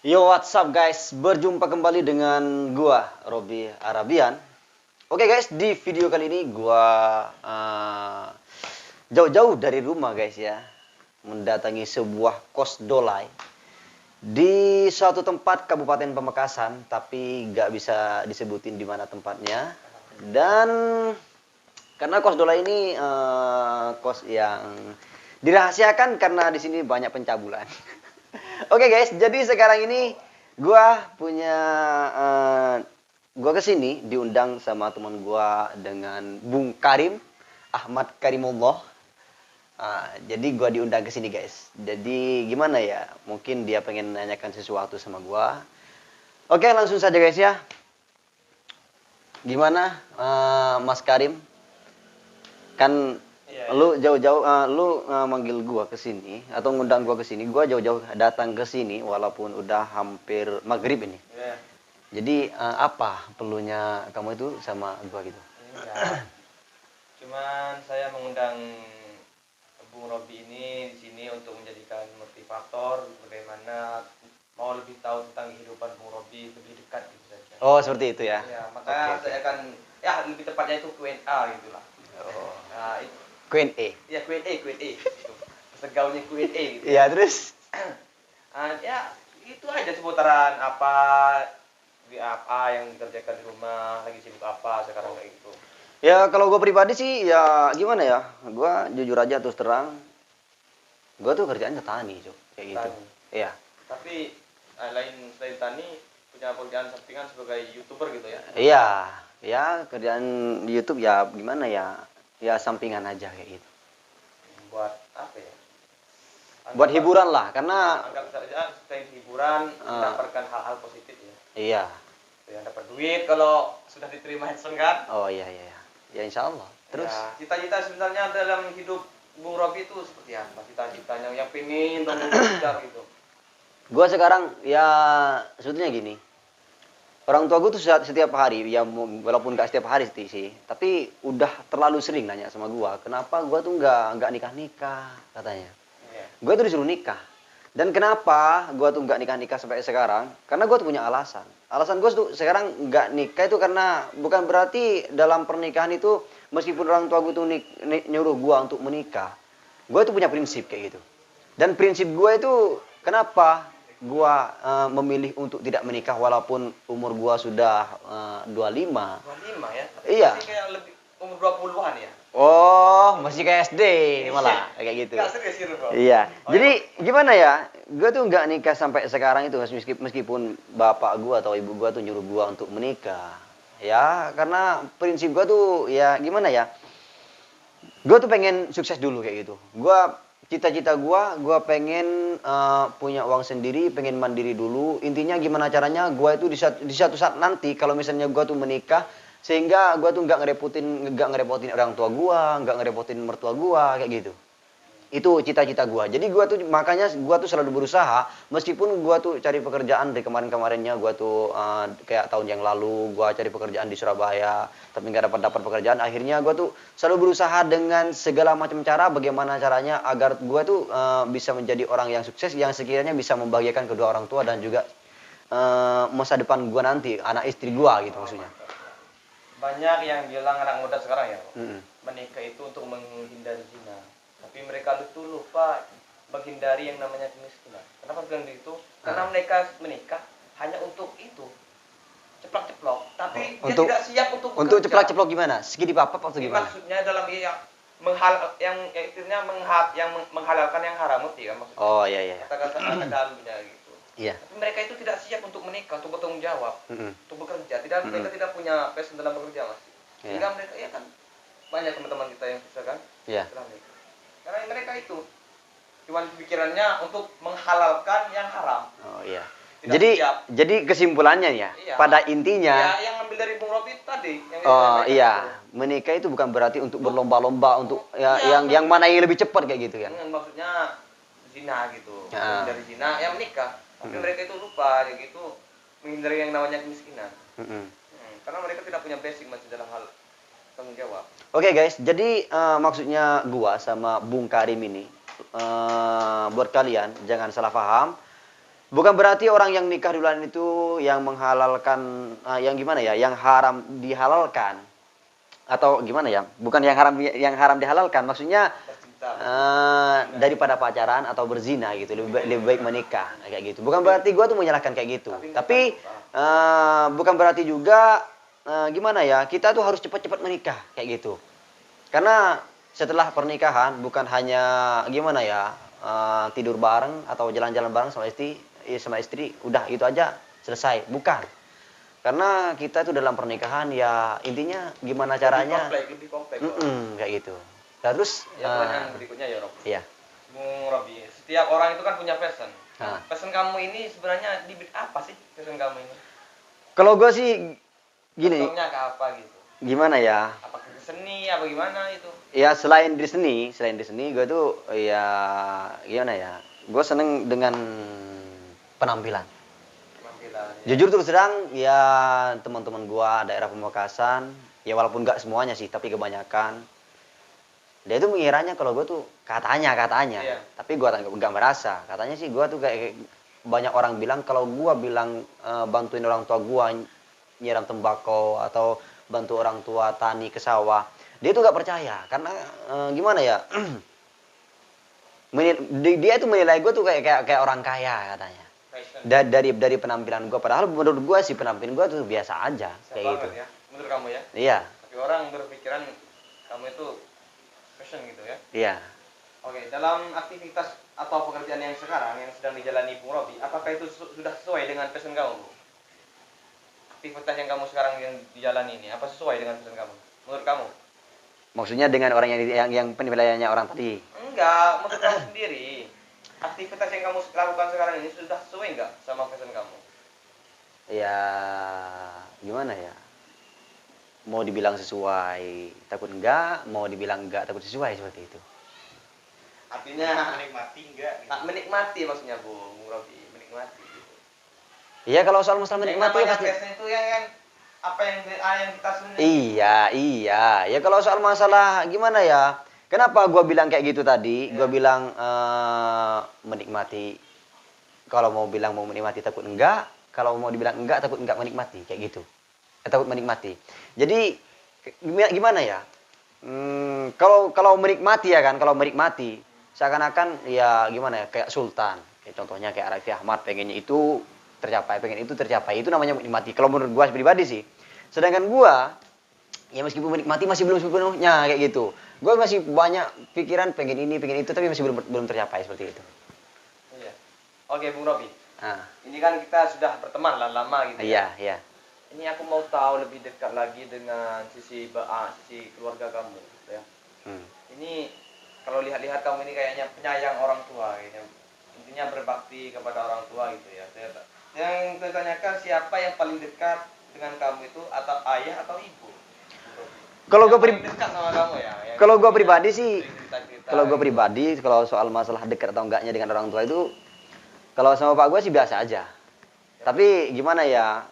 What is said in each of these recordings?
Yo, what's up guys? Berjumpa kembali dengan gua, Robi Arabian. Oke guys, di video kali ini gua jauh-jauh dari rumah guys ya. Mendatangi sebuah kos dolai di suatu tempat Kabupaten Pamekasan, tapi nggak bisa disebutin di mana tempatnya. Dan karena kos dolai ini kos yang dirahasiakan karena di sini banyak pencabulan. Oke guys, jadi sekarang ini gua punya gua kesini diundang sama teman gua dengan Bung Karim Ahmad Karimullah. Jadi gua diundang ke sini guys. Jadi gimana ya? Mungkin dia pengen nanyakan sesuatu sama gua. Oke, langsung saja guys ya. Gimana Mas Karim? Kan lu jauh-jauh manggil gua ke sini atau ngundang gua ke sini, gua jauh-jauh datang ke sini walaupun udah hampir maghrib ini. Yeah. Jadi apa perlunya kamu itu sama gua gitu? Enggak. Cuman saya mengundang Bung Robi ini di sini untuk menjadikan motivator bagaimana mau lebih tahu tentang kehidupan Bung Robi lebih dekat gitu saja. Oh, seperti itu ya. Ya, maka Oke. saya akan lebih tepatnya itu Q&A gitu lah. Oh. Nah, itu Q&A. ya Q&A gitu. Segaunya Q&A gitu. Iya, terus Ya itu aja seputaran apa yang dikerjakan di rumah, lagi sibuk apa sekarang kayak gitu. ya kalau gua pribadi sih ya gimana ya? Gua jujur aja terus terang, gua tuh kerjaannya tani, Cuk. Kayak gitu. Tani. Iya. Tapi selain tani punya pekerjaan sampingan sebagai YouTuber gitu ya. Iya, ya kerjaan di YouTube ya gimana ya? Ya sampingan aja kayak gitu. Buat apa ya? Buat hiburan lah, karena Anggap saja selain hiburan mendapatkan hal-hal positif ya. iya. Yang dapat duit kalau sudah diterima Hanson kan. Oh iya. Ya insya Allah. Terus Ya, cita-cita sebenarnya dalam hidup Bung Robi itu seperti apa? Cita-citanya yang pengen untuk mengejar gitu. gua sekarang ya sebetulnya gini. Orang tua gue tuh setiap hari, ya walaupun gak setiap hari sih, tapi udah terlalu sering nanya sama gua, kenapa gua tuh nggak nikah katanya. Iya. Gue tuh disuruh nikah. Dan kenapa gue tuh nggak nikah sampai sekarang? Karena gue tuh punya alasan. Alasan gue tuh sekarang nggak nikah itu karena bukan berarti dalam pernikahan itu meskipun orang tua gue tuh nyuruh gue untuk menikah, gue tuh punya prinsip kayak gitu. Dan prinsip gue itu kenapa gue memilih untuk tidak menikah walaupun umur gue sudah 25. 25 ya? Iya. Masih kayak lebih umur 20-an ya? Oh, masih kayak SD malah kayak gitu. Nggak serius gitu, Bro. Iya. Oh, Jadi gimana ya? Gue tuh nggak nikah sampai sekarang itu meskipun bapak gue atau ibu gue tuh nyuruh gue untuk menikah. Ya, karena prinsip gue tuh ya gimana ya? Gue tuh pengen sukses dulu kayak gitu. Cita-cita gue pengen punya uang sendiri, pengen mandiri dulu. Intinya gimana caranya? Gue itu di satu saat nanti kalau misalnya gue tuh menikah, sehingga gue tuh nggak ngerepotin orang tua gue, nggak ngerepotin mertua gue kayak gitu. Itu cita-cita gue. Jadi gue tuh makanya gue tuh selalu berusaha, meskipun gue tuh cari pekerjaan dari kemarin-kemarinnya, gue tuh kayak tahun yang lalu gue cari pekerjaan di Surabaya, tapi nggak dapat pekerjaan. Akhirnya gue tuh selalu berusaha dengan segala macam cara, bagaimana caranya agar gue tuh bisa menjadi orang yang sukses, yang sekiranya bisa membahagiakan kedua orang tua dan juga masa depan gue nanti, anak istri gue gitu maksudnya. Banyak yang bilang anak muda sekarang ya, Mm-mm. menikah itu untuk menghindari zina. Tapi mereka itu lupa menghindari yang namanya kemiskinan. Kenapa bilang begitu? Karena mereka menikah hanya untuk itu, ceplok-ceplok. Tapi dia tidak siap untuk bekerja. Untuk ceplok-ceplok gimana? Segi dipapap atau gimana? Maksudnya dalam yang menghalalkan yang haram itu ya maksudnya. Oh iya. Kata-kata dalamnya gitu. Iya. Tapi mereka itu tidak siap untuk menikah, untuk bertanggung jawab, Mm-mm. untuk bekerja. Mereka tidak punya passion dalam bekerja mas. Sehingga mereka ya kan banyak teman-teman kita yang susah kan Iya. setelah menikah. Karena mereka itu cuma pikirannya untuk menghalalkan yang haram. Oh iya. Tidak siap. Jadi kesimpulannya ya, Iya. pada intinya. Ya yang ambil dari Bung Robi tadi. Oh iya, menikah itu bukan berarti untuk berlomba-lomba untuk ya, Iya, yang mana yang lebih cepat kayak gitu kan. Maksudnya zina gitu. Ah. Dari zina yang menikah. Tapi mereka itu lupa ya gitu menghindari yang namanya kemiskinan. Mm-mm. Karena mereka tidak punya basic masih dalam hal tanggung jawab. Oke guys, jadi maksudnya gua sama Bung Karim ini buat kalian jangan salah paham. Bukan berarti orang yang nikah duluan itu yang menghalalkan, yang gimana ya, yang haram dihalalkan atau gimana ya? Bukan yang haram dihalalkan, maksudnya Tercinta berzina. daripada pacaran atau berzina gitu, lebih baik menikah kayak gitu. Bukan berarti gua tuh menyalahkan kayak gitu. Tapi nggak Tapi tahu, Pak. bukan berarti juga gimana ya, kita tuh harus cepat-cepat menikah kayak gitu. Karena setelah pernikahan bukan hanya gimana ya, tidur bareng atau jalan-jalan bareng sama istri udah itu aja selesai. Bukan. Karena kita itu dalam pernikahan ya intinya gimana caranya, Lebih kompleks, Rob. kayak gitu. Nah, terus Ya, pertanyaan berikutnya ya, Rob. iya. Bung Robi, setiap orang itu kan punya passion. Nah, Passion kamu ini sebenarnya di apa sih passion kamu ini? kalau gue sih gini, Contohnya ke apa gitu? gimana ya? Apa ke seni, apa gimana itu? Ya selain di seni gue tuh ya gimana ya? Gue seneng dengan penampilan. Penampilan. Ya. Jujur terus terang ya, teman-teman gua daerah Pamekasan, ya walaupun nggak semuanya sih, tapi kebanyakan dia itu mengiranya kalau gua tuh katanya, Iya. tapi gua nggak merasa. Katanya sih gua tuh kayak banyak orang bilang kalau gua bilang bantuin orang tua gua nyiram tembakau atau bantu orang tua tani ke sawah, dia tuh nggak percaya karena gimana ya? Dia tuh menilai gua tuh kayak orang kaya katanya. Passion. Dari penampilan gue, padahal menurut gue sih penampilan gue tuh biasa aja Siap kayak banget gitu. ya. Menurut kamu ya. Iya, Tapi orang berpikiran kamu itu passion gitu ya. iya. Oke, dalam aktivitas atau pekerjaan yang sekarang yang sedang dijalani Bung Robi, apakah itu sudah sesuai dengan passion kamu, Bu? Aktivitas yang kamu sekarang yang dijalani ini, apa sesuai dengan passion kamu? Menurut kamu? Maksudnya dengan orang yang penilaiannya orang tadi. Enggak, menurut kamu sendiri. Aktivitas yang kamu lakukan sekarang ini sudah sesuai enggak sama passion kamu? Ya gimana ya? Mau dibilang sesuai, takut enggak, mau dibilang enggak, takut sesuai seperti itu. Artinya Menikmati enggak gitu. tak menikmati maksudnya Bung Robi, menikmati gitu. Iya, kalau soal masalah Yang menikmati ya namanya pasti. passion itu ya kan apa yang kita senangi. Iya. Ya kalau soal masalah gimana ya? Kenapa gua bilang kayak gitu tadi? Gua Iya. bilang menikmati. Kalau mau bilang mau menikmati takut enggak, kalau mau dibilang enggak takut enggak menikmati kayak gitu. Takut menikmati. Jadi gimana ya? Kalau menikmati ya kan, kalau menikmati seakan-akan ya gimana ya, kayak sultan. Kayak contohnya kayak Raffi Ahmad pengennya itu tercapai, pengen itu tercapai. Itu namanya menikmati. Kalau menurut gua pribadi sih. Sedangkan gua ya meskipun menikmati masih belum sepenuhnya kayak gitu. Gua masih banyak pikiran pengen ini, pengen itu tapi masih belum tercapai seperti itu. Iya. Oke, Bung Robi. Nah, Ini kan kita sudah berteman lah lama gitu ya. iya. Ini aku mau tahu lebih dekat lagi dengan sisi keluarga kamu gitu ya. Ini kalau lihat-lihat kamu ini kayaknya penyayang orang tua gitu. Intinya berbakti kepada orang tua gitu ya. Yang saya tanyakan siapa yang paling dekat dengan kamu itu, atau ayah atau ibu? Kalau Yang gua paling dekat sama kamu ya. yang kalau gua punya pribadi sih, cerita-cerita kalau gue gitu. pribadi, kalau soal masalah dekat atau enggaknya dengan orang tua itu, kalau sama pak gue sih biasa aja. Tapi gimana ya,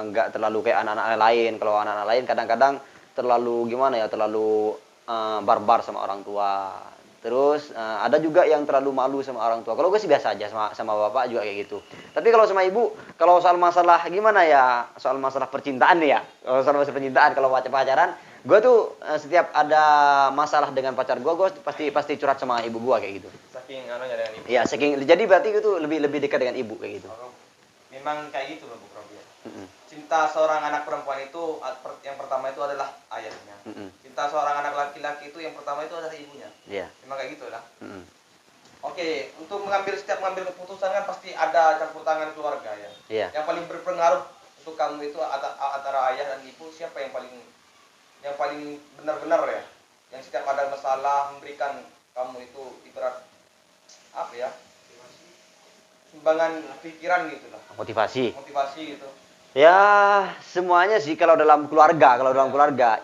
nggak terlalu kayak anak-anak lain. Kalau anak-anak lain kadang-kadang terlalu gimana ya, terlalu barbar sama orang tua. Terus ada juga yang terlalu malu sama orang tua. Kalau gue sih biasa aja sama bapak juga kayak gitu. Tapi kalau sama ibu, kalau soal masalah gimana ya, soal masalah percintaan nih ya. Kalau soal masalah percintaan, kalau pacaran, gue tuh setiap ada masalah dengan pacar gue pasti curhat sama ibu gue kayak gitu. Saking anunya dengan ibu. Iya, jadi berarti itu lebih dekat dengan ibu kayak gitu. Memang kayak gitu loh Bu Robi. Mm-mm. Cinta seorang anak perempuan itu yang pertama itu adalah ayahnya. Mm-mm. Cinta seorang anak laki-laki itu yang pertama itu adalah ibunya. Iya. Memang kayak gitu lah. Mm-mm. Oke, untuk setiap mengambil keputusan kan pasti ada campur tangan keluarga ya. Iya. Yang paling berpengaruh untuk kamu itu antara ayah dan ibu, siapa yang paling benar-benar ya? Yang setiap ada masalah memberikan kamu itu ibarat apa ya? Sumbangan pikiran gitu lah. Motivasi. Motivasi gitu. Ya, semuanya sih kalau dalam keluarga.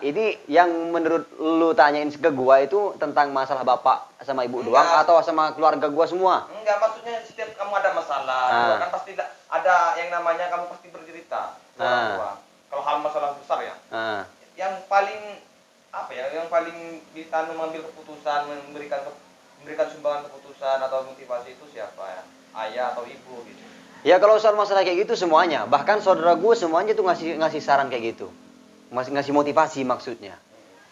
Ini yang menurut lu tanyain ke gua itu tentang masalah bapak sama ibu doang Enggak. atau sama keluarga gua semua? Enggak, maksudnya setiap kamu ada masalah, kan pasti ada yang namanya kamu pasti bercerita ke orang tua. Kalau hal masalah besar ya. Nah, Yang paling apa ya? Yang paling bisa mengambil keputusan, memberikan sumbangan keputusan atau motivasi itu siapa ya? ayah atau ibu gitu. Ya kalau soal masalah kayak gitu semuanya, bahkan saudara gue semuanya tuh ngasih saran kayak gitu. Masih ngasih motivasi maksudnya.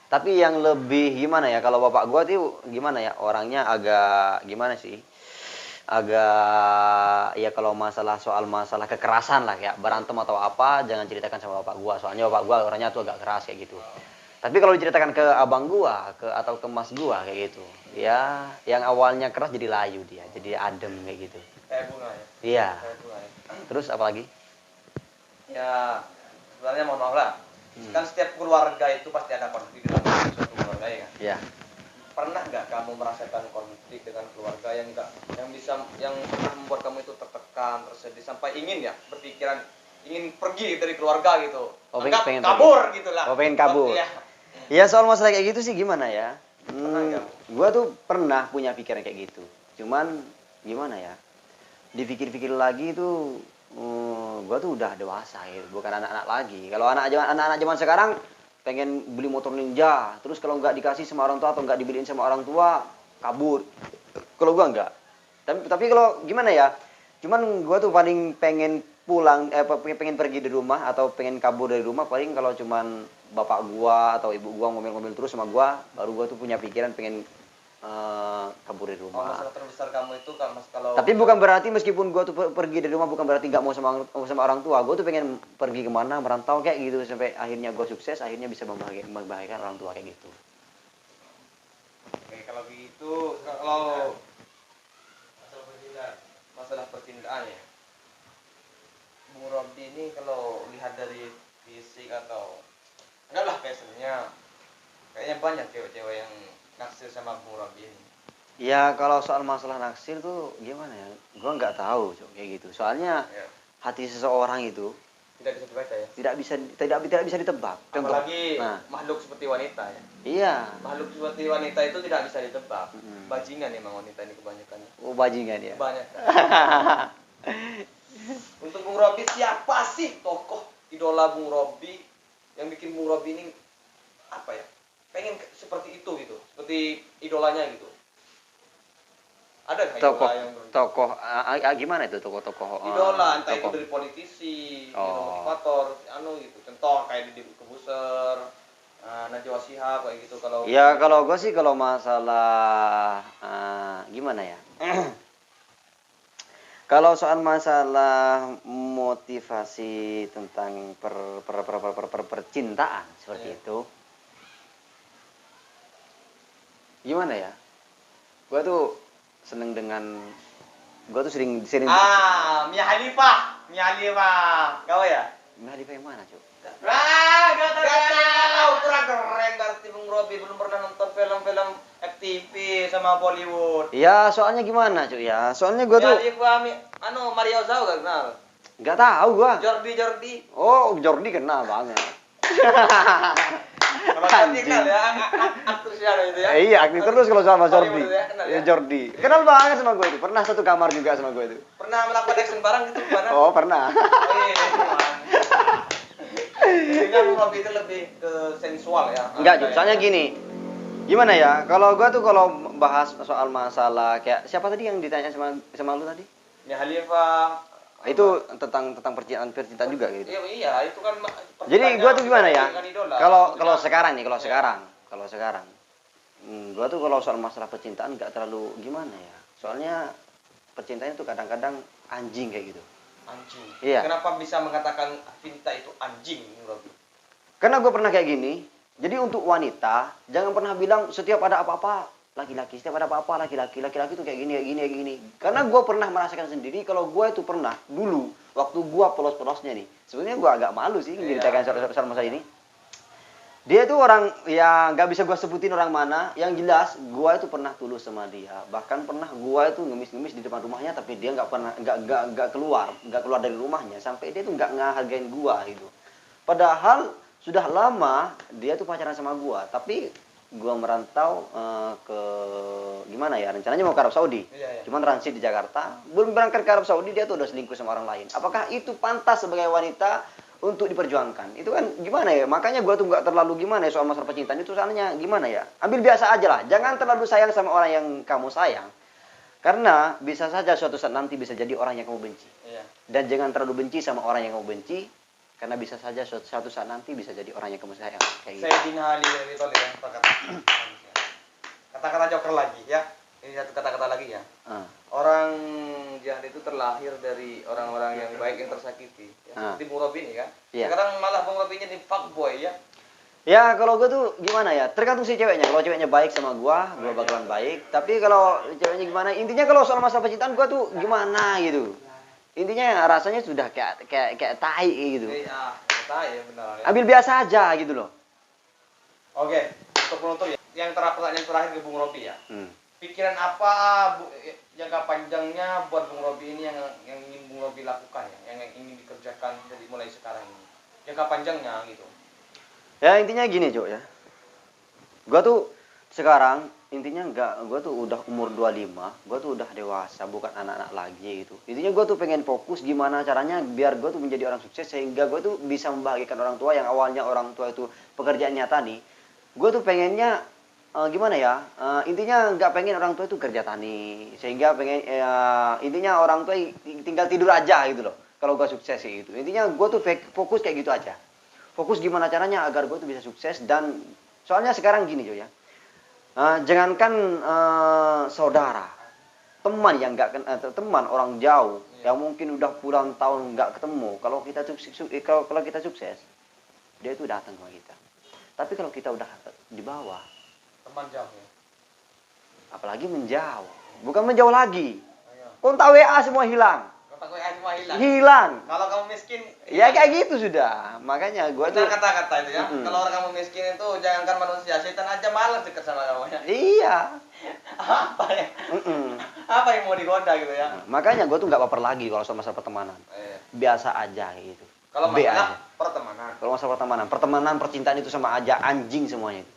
Tapi yang lebih gimana ya, kalau bapak gue tuh gimana ya, orangnya agak gimana sih? Agak ya kalau soal masalah kekerasan lah ya, berantem atau apa jangan ceritakan sama bapak gue. Soalnya bapak gue orangnya tuh agak keras kayak gitu. Tapi kalau diceritakan ke abang gua, atau ke mas gua kayak gitu, ya yang awalnya keras jadi layu dia, jadi adem kayak gitu. Kayak bunga ya. Iya. Kayak bunga ya. Terus apa lagi? Ya, sebenarnya mohon maaf lah. Hmm. Kan setiap keluarga itu pasti ada konflik dalam suatu keluarga ya kan. Ya. Pernah nggak kamu merasakan konflik dengan keluarga yang pernah membuat kamu itu tertekan, tersedih sampai ingin ya berpikiran ingin pergi dari keluarga gitu. Oh, Anggap pengen kabur pergi. gitu lah. Oh, pengen kabur. Iya. Ya soal masalah kayak gitu sih gimana ya? Pernah nggak? Gua tuh pernah punya pikiran kayak gitu. Cuman gimana ya? Dipikir-pikir lagi tuh, gua tuh udah dewasa gitu, bukan anak-anak lagi. Kalau anak-anak zaman sekarang pengen beli motor ninja, terus kalau nggak dikasih sama orang tua atau nggak dibeliin sama orang tua, kabur. Kalau gua nggak. Tapi kalau gimana ya? Cuman gua tuh paling pengen pulang, pengen pergi dari rumah atau pengen kabur dari rumah paling kalau cuman bapak gua atau ibu gua ngomel-ngomel terus sama gua, baru gua tuh punya pikiran pengen kabur dari Oh, rumah. masalah terbesar kamu itu kan kalau Tapi bukan berarti meskipun gua tuh pergi dari rumah bukan berarti nggak mau sama orang tua. Gua tuh pengen pergi kemana, merantau kayak gitu sampai akhirnya gua sukses, akhirnya bisa membahagiakan orang tua kayak gitu. Oke, kalau begitu kalau masalah percintaan ya. Bung Robi ini kalau lihat dari fisik atau enggak lah biasanya kayaknya banyak cewek-cewek yang naksir sama Bung Robi ini. Ya kalau soal masalah naksir tuh gimana ya? Gua nggak tahu Cok, kayak gitu. Soalnya Ya, hati seseorang itu tidak bisa dibaca ya. tidak bisa ditebak. Contoh. Apalagi Nah, makhluk seperti wanita ya. iya. Makhluk seperti wanita itu tidak bisa ditebak. Mm-mm. Bajingan emang wanita ini kebanyakan. Oh, bajingan ya. Banyak. Untuk Bung Robi siapa sih tokoh idola Bung Robi yang bikin Bung Robi ini apa ya? Pengen seperti itu gitu, seperti idolanya gitu. Ada nggak Tokoh idola yang tokoh gimana itu tokoh-tokoh idola entah itu tokoh. dari politisi, Oh. motivator, gitu. Contoh kayak Deddy Corbuzier, Najwa Shihab kayak gitu kalau Ya kalau gue sih kalau masalah gimana ya? Kalau soal masalah motivasi tentang percintaan seperti Iya. itu, gimana ya? Gue tuh seneng dengan, gue tuh sering Mia Khalifah, kau ya? Mehdi yang mana cuy? Gak tahu, kurang keren berarti Bung Robi belum pernah nonton film-film FTV sama Bollywood. Ya soalnya gimana cuy ya? Soalnya gue tuh Mia Khalifah, Maria Ozawa gak kenal? nggak tahu gue. Jordi. Oh Jordi kenal banget. Kalau Jordi kenal ya, aktris itu ya. Iya, aktif terus kalau sama Jordi. Hollywood ya, kenal ya? Ya Jordi. Kenal banget sama gue itu. Pernah satu kamar juga sama gue itu. Pernah melakukan action bareng gitu gimana? Oh, pernah. Jadi kan Robi itu lebih ke sensual ya. Enggak, Ju. Soalnya gini. Gimana ya? Kalau gue tuh kalau bahas soal masalah kayak siapa tadi yang ditanya sama lu tadi? Mia Khalifah. Itu tentang percintaan juga gitu. Iya, itu kan Jadi gue tuh gimana ya? dengan idola. Kalau sekarang nih, Iya. kalau sekarang, gue tuh kalau soal masalah percintaan nggak terlalu gimana ya. Soalnya percintaan itu kadang-kadang anjing kayak gitu. Anjing. Iya. Kenapa bisa mengatakan Vinta itu anjing, Robi? Karena gue pernah kayak gini. Jadi untuk wanita jangan pernah bilang setiap ada apa-apa laki-laki, setiap ada apa-apa laki-laki tuh kayak gini. Karena gue pernah merasakan sendiri kalau gue itu pernah dulu waktu gue polos-polosnya nih. Sebenarnya gue agak malu sih menceritakan soal masalah ini. Dia itu orang yang nggak bisa gue sebutin orang mana. Yang jelas gue itu pernah tulus sama dia. Bahkan pernah gue itu ngemis-ngemis di depan rumahnya, tapi dia nggak keluar dari rumahnya sampai dia tuh nggak ngehargain gue gitu. Padahal sudah lama dia tuh pacaran sama gue, tapi gua merantau ke gimana ya, rencananya mau ke Arab Saudi. Iya. Cuman transit di Jakarta, belum berangkat ke Arab Saudi dia tuh udah selingkuh sama orang lain. Apakah itu pantas sebagai wanita untuk diperjuangkan? Itu kan gimana ya? Makanya gua tuh nggak terlalu gimana ya soal masalah percintaan itu, soalnya gimana ya? Ambil biasa aja lah. Jangan terlalu sayang sama orang yang kamu sayang. Karena bisa saja suatu saat nanti bisa jadi orang yang kamu benci. Iya. Dan jangan terlalu benci sama orang yang kamu benci, karena bisa saja suatu saat nanti bisa jadi orang yang kamu sayang. Kayak gitu. Sayyidina Ali dari Toleran berkata. Kata-kata joker lagi ya. Ini satu kata-kata lagi ya. Orang jahat itu terlahir dari orang-orang yang baik yang tersakiti. Ya, seperti Bung Robi ini kan. Iya. Sekarang malah Bung Robi ini fuckboy ya. Ya kalau gue tuh gimana ya, tergantung si ceweknya. Kalau ceweknya baik sama gue bakalan baik. Tapi kalau ceweknya gimana, intinya kalau soal masalah percintaan gue tuh gimana gitu. Intinya rasanya sudah kayak tai gitu. Iya, tai ya benar ya. Ambil biasa aja gitu loh. Oke, untuk penutup ya. Yang terakhir ke Bung Robi ya. Pikiran apa jangka panjangnya buat Bung Robi ini yang ingin Bung Robi lakukan ya, yang ingin dikerjakan dari mulai sekarang ini. Jangka panjangnya gitu. Ya intinya gini Cok ya. Gua tuh sekarang intinya gua tuh udah umur 25, gua tuh udah dewasa, bukan anak-anak lagi gitu. Intinya gua tuh pengen fokus gimana caranya biar gua tuh menjadi orang sukses sehingga gua tuh bisa membahagiakan orang tua yang awalnya orang tua itu pekerjaannya tani. Gua tuh pengennya gimana ya? Intinya nggak pengen orang tua itu kerja tani sehingga pengen intinya orang tua tinggal tidur aja gitu loh. Kalau gua sukses sih gitu. Intinya gua tuh fokus kayak gitu aja. Fokus gimana caranya agar gue tuh bisa sukses dan soalnya sekarang gini Jo ya, jangankan saudara, teman yang teman orang jauh yang mungkin udah puluhan tahun nggak ketemu, kalau kita sukses, dia itu datang sama kita. Tapi kalau kita udah di bawah, Teman jauh ya. apalagi menjauh, bukan menjauh lagi, kontak WA semua hilang. Kontak WA semua hilang. Hilang. Kalau kamu miskin, Ya kayak gitu sudah. Makanya gua tuh kata-kata itu ya. Kalau orang kamu miskin itu jangankan manusia, setan aja malas dekat sama kamu ya. Iya. Apa ya? Apa yang mau digoda gitu ya? Makanya gue tuh nggak baper lagi kalau soal masalah pertemanan. Biasa aja gitu. Kalau B masalah aja. pertemanan, Kalau masalah pertemanan, percintaan itu sama aja anjing semuanya itu.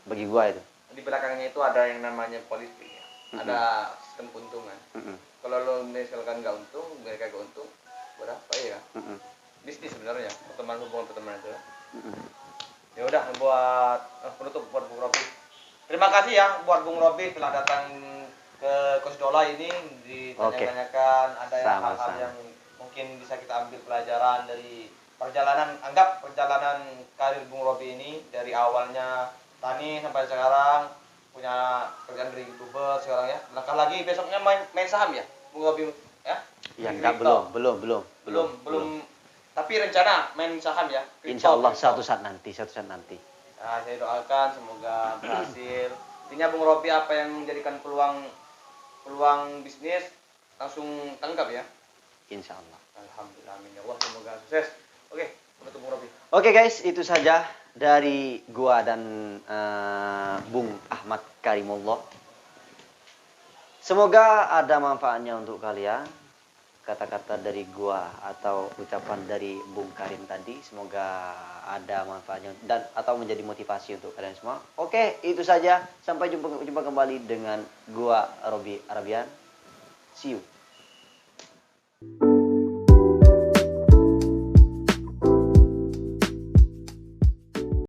Bagi gue itu. di belakangnya itu ada yang namanya politik ya. Ada sistem keuntungan. Kalau lo misalkan nggak untung, mereka nggak untung, berapa ya? Bisnis sebenarnya, hubungan pertemanan itu. Ya udah buat penutup buat Bung Robi. Terima kasih ya buat Bung Robi telah datang ke Kosdola ini ditanya-tanyakan ada hal-hal yang mungkin bisa kita ambil pelajaran dari perjalanan karir Bung Robi ini dari awalnya tani sampai sekarang punya kerjaan dari YouTuber sekarang ya. Langkah lagi besoknya main saham ya, Bung Robi ya? Ya enggak belum. Tapi rencana main saham ya? Insya Allah suatu saat nanti. Nah, saya doakan semoga berhasil. Intinya Bung Robi apa yang menjadikan peluang bisnis langsung tangkap ya. Insya Allah. Alhamdulillah, amin ya Allah, semoga sukses. Oke, penutup Bung Robi. Oke guys, itu saja dari gua dan Bung Ahmad Karimullah. Semoga ada manfaatnya untuk kalian. Kata-kata dari gua atau ucapan dari Bung Karim tadi, semoga ada manfaatnya dan atau menjadi motivasi untuk kalian semua. Oke, itu saja. Sampai jumpa kembali dengan gua Robi Arabian. See you.